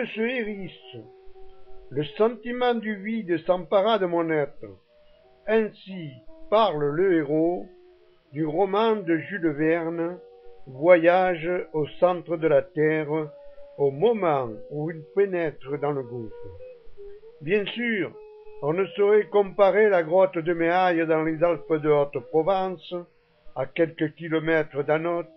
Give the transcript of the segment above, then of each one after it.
yeux se hérissent, le sentiment du vide s'empara de mon être. Ainsi parle le héros du roman de Jules Verne, Voyage au centre de la Terre, au moment où il pénètre dans le gouffre. Bien sûr, on ne saurait comparer la grotte de Méhaille dans les Alpes de Haute-Provence, à quelques kilomètres d'Anote,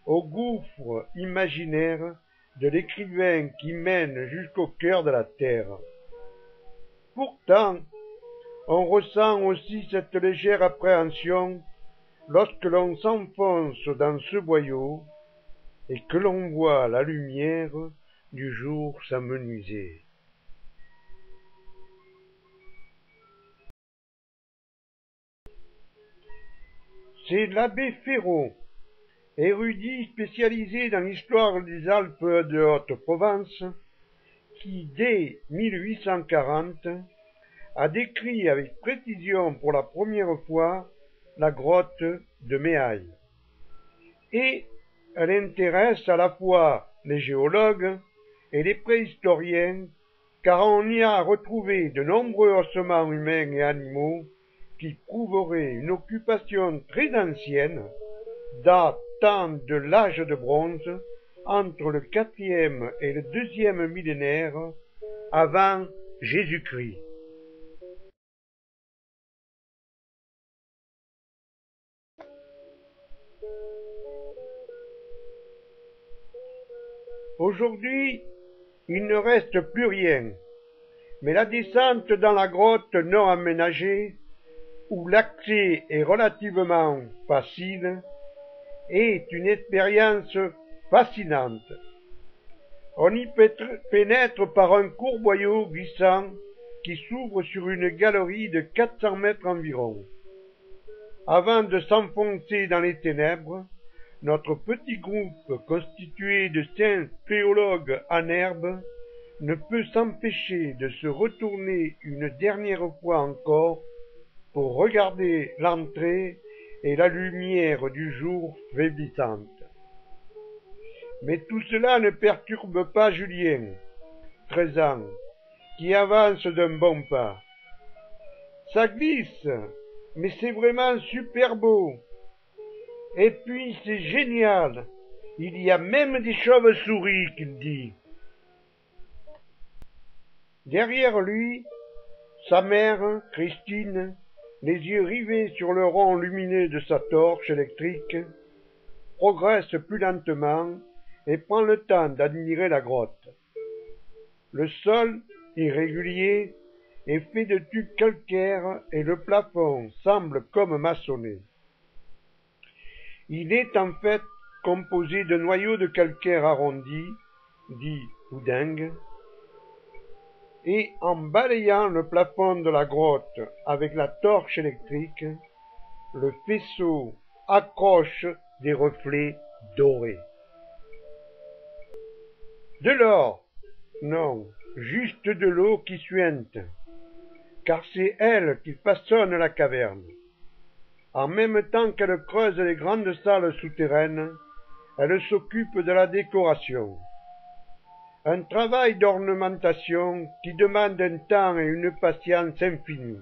au gouffre imaginaire de l'écrivain qui mène jusqu'au cœur de la terre. Pourtant, on ressent aussi cette légère appréhension lorsque l'on s'enfonce dans ce boyau et que l'on voit la lumière du jour s'amenuiser. C'est l'abbé Féraud, érudit spécialisé dans l'histoire des Alpes de Haute-Provence, qui, dès 1840, a décrit avec précision pour la première fois la grotte de Méhaille. Et elle intéresse à la fois les géologues et les préhistoriens, car on y a retrouvé de nombreux ossements humains et animaux qui prouveraient une occupation très ancienne, datant de l'âge de bronze, entre le 4e et le 2e millénaire avant Jésus-Christ. Aujourd'hui, il ne reste plus rien, mais la descente dans la grotte non aménagée, où l'accès est relativement facile, est une expérience fascinante. On y pénètre par un court boyau glissant qui s'ouvre sur une galerie de 400 mètres environ. Avant de s'enfoncer dans les ténèbres, notre petit groupe constitué de 5 spéologues en herbe ne peut s'empêcher de se retourner une dernière fois encore pour regarder l'entrée et la lumière du jour faiblissante. Mais tout cela ne perturbe pas Julien, 13 ans, qui avance d'un bon pas. Ça glisse, mais c'est vraiment super beau. Et puis c'est génial, il y a même des chauves-souris, qu'il dit. Derrière lui, sa mère, Christine, les yeux rivés sur le rond lumineux de sa torche électrique, progresse plus lentement et prend le temps d'admirer la grotte. Le sol, irrégulier, est fait de tubes calcaires et le plafond semble comme maçonné. Il est en fait composé de noyaux de calcaire arrondis, dits poudingues, et en balayant le plafond de la grotte avec la torche électrique, le faisceau accroche des reflets dorés. De l'or? Non, juste de l'eau qui suinte, car c'est elle qui façonne la caverne. En même temps qu'elle creuse les grandes salles souterraines, elle s'occupe de la décoration. Un travail d'ornementation qui demande un temps et une patience infinie.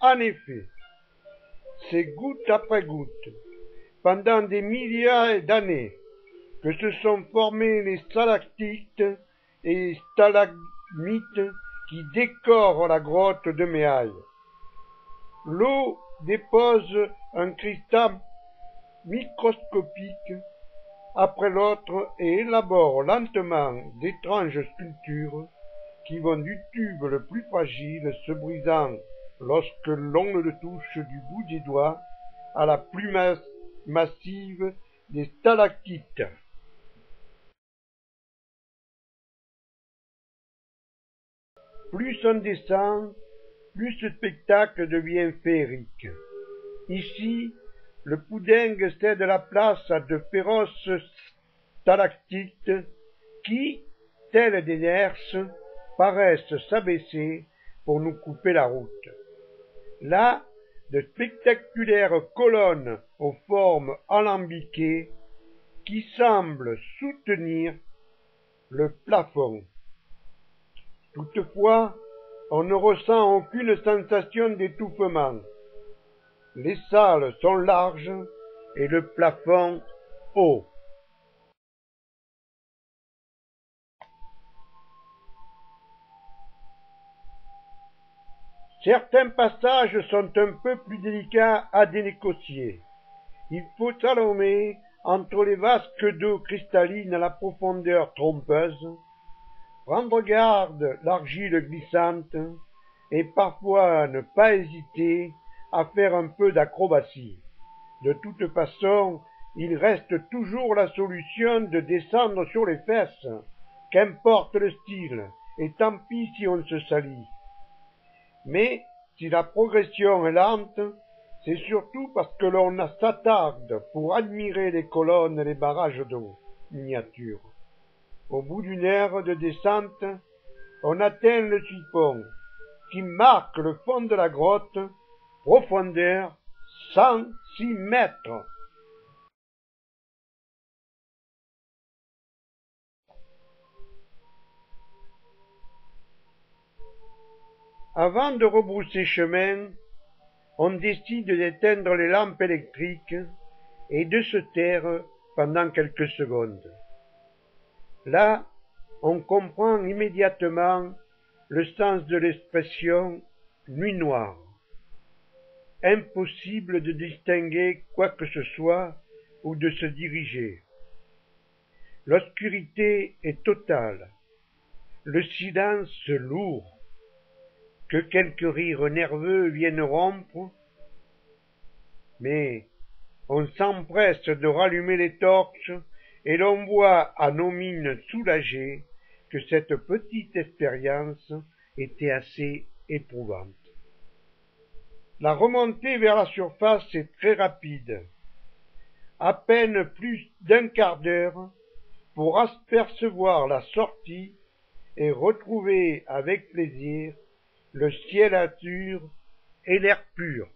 En effet, c'est goutte après goutte, pendant des milliers d'années, que se sont formés les stalactites et stalagmites qui décorent la grotte de Méhaille. L'eau dépose un cristal microscopique après l'autre et élabore lentement d'étranges sculptures qui vont du tube le plus fragile se brisant lorsque l'on le touche du bout des doigts à la plus massive des stalactites. Plus on descend, plus ce spectacle devient féerique. Ici, le poudingue cède la place à de féroces stalactites qui, telles des herses, paraissent s'abaisser pour nous couper la route. Là, de spectaculaires colonnes aux formes alambiquées qui semblent soutenir le plafond. Toutefois, on ne ressent aucune sensation d'étouffement. Les salles sont larges et le plafond haut. Certains passages sont un peu plus délicats à dénégocier. Il faut slalomer entre les vasques d'eau cristalline à la profondeur trompeuse, prendre garde l'argile glissante et parfois ne pas hésiter à faire un peu d'acrobatie. De toute façon, il reste toujours la solution de descendre sur les fesses, qu'importe le style, et tant pis si on se salit. Mais si la progression est lente, c'est surtout parce que l'on s'attarde pour admirer les colonnes et les barrages d'eau miniatures. Au bout d'une heure de descente, on atteint le siphon, qui marque le fond de la grotte, profondeur 106 mètres. Avant de rebrousser chemin, on décide d'éteindre les lampes électriques et de se taire pendant quelques secondes. Là, on comprend immédiatement le sens de l'expression « nuit noire ». Impossible de distinguer quoi que ce soit ou de se diriger. L'obscurité est totale, le silence lourd. Que quelques rires nerveux viennent rompre, mais on s'empresse de rallumer les torches et l'on voit à nos mines soulagées que cette petite expérience était assez éprouvante. La remontée vers la surface est très rapide, à peine plus d'un quart d'heure pour apercevoir la sortie et retrouver avec plaisir le ciel azur et l'air pur.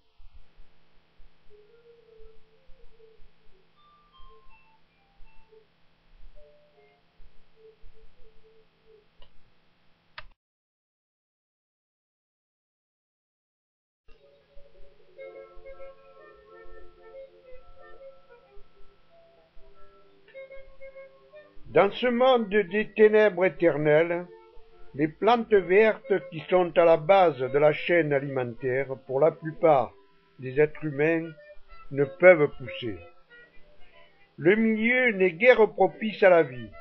Dans ce monde des ténèbres éternelles, les plantes vertes qui sont à la base de la chaîne alimentaire, pour la plupart des êtres humains, ne peuvent pousser. Le milieu n'est guère propice à la vie.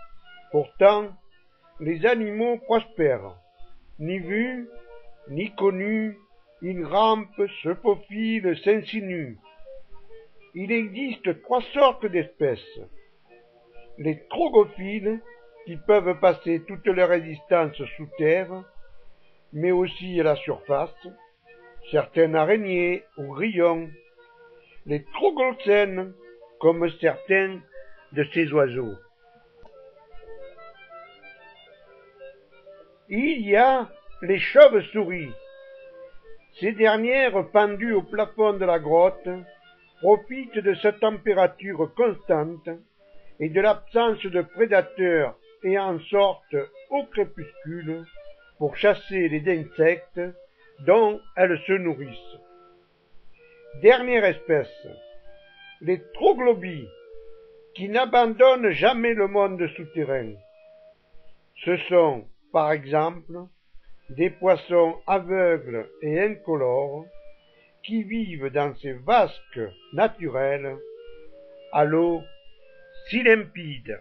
Pourtant, les animaux prospèrent. Ni vus, ni connus, ils rampent, se faufilent, s'insinuent. Il existe 3 sortes d'espèces. Les trogophiles, qui peuvent passer toute leur existence sous terre, mais aussi à la surface, certaines araignées ou grillons, les trogloxènes, comme certains de ces oiseaux. Il y a les chauves-souris. Ces dernières, pendues au plafond de la grotte, profitent de sa température constante et de l'absence de prédateurs et en sortent au crépuscule pour chasser les insectes dont elles se nourrissent. Dernière espèce, les troglobies, qui n'abandonnent jamais le monde souterrain. Ce sont, par exemple, des poissons aveugles et incolores qui vivent dans ces vasques naturelles à l'eau si limpide.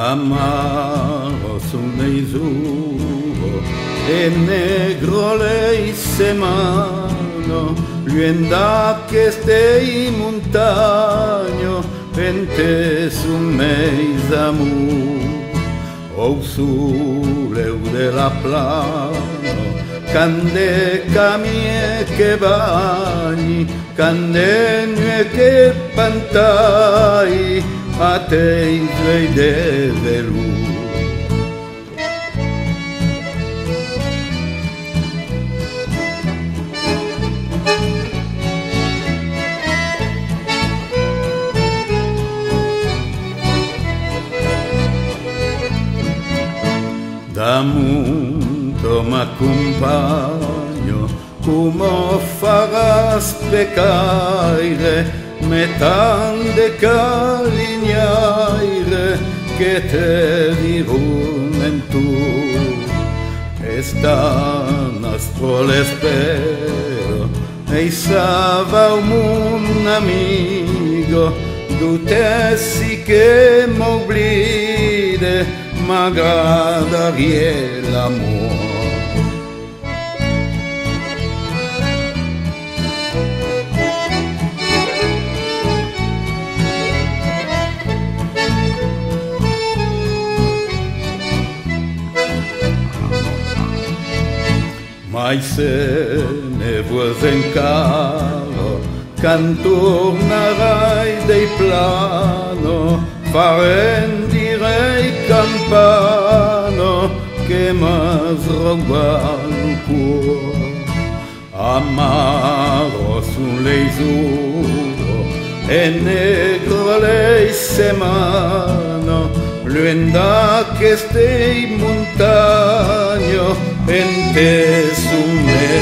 Amaro sulle sue e negro lei se mano, luenda che stei montagno, pente su meis amor, o sole della plano, cande camie che bagni, cande nue che pantai, a te i tuoi develu. Da mundo m'accompagno, come faràs pecaire, metande calignaire, che te dirumen tu. E stanastro l'espero, e sava un amigo, du tessi che m'oblide, m'agradarie l'amor. Mai se ne vuoi in caro, can tornerai dei plano, farendire campano che m'asroba il cuore. Amaro sulle sue e negro lei se mano, luenda che stei montagno, en te su me